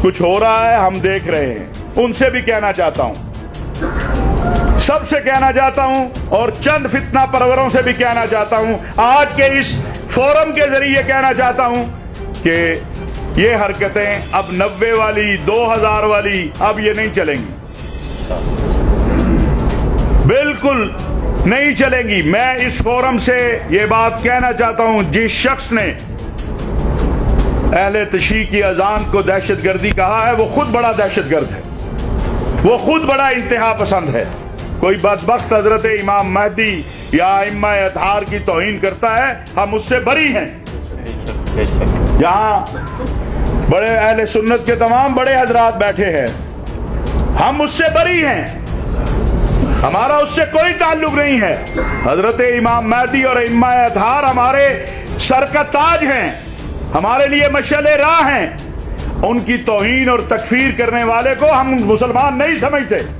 کچھ ہو رہا ہے، ہم دیکھ رہے ہیں. ان سے بھی کہنا چاہتا ہوں، سب سے کہنا چاہتا ہوں، اور چند فتنہ پروروں سے بھی کہنا چاہتا ہوں، آج کے اس فورم کے ذریعے کہنا چاہتا ہوں کہ یہ حرکتیں اب 90 والی 2000 والی اب یہ نہیں چلیں گی، بالکل نہیں چلیں گی. میں اس فورم سے یہ بات کہنا چاہتا ہوں، جس شخص نے اہل تشیع کی اذان کو دہشت گردی کہا ہے وہ خود بڑا دہشت گرد ہے، وہ خود بڑا انتہا پسند ہے. کوئی بدبخت حضرت امام مہدی یا ائمہ اطہار کی توہین کرتا ہے، ہم اس سے بری ہیں. یہاں بڑے اہل سنت کے تمام بڑے حضرات بیٹھے ہیں، ہم اس سے بری ہیں، ہمارا اس سے کوئی تعلق نہیں ہے. حضرت امام مہدی اور ائمہ اطہار ہمارے سر کا تاج ہیں، ہمارے لیے مشعل راہ ہیں. ان کی توہین اور تکفیر کرنے والے کو ہم مسلمان نہیں سمجھتے.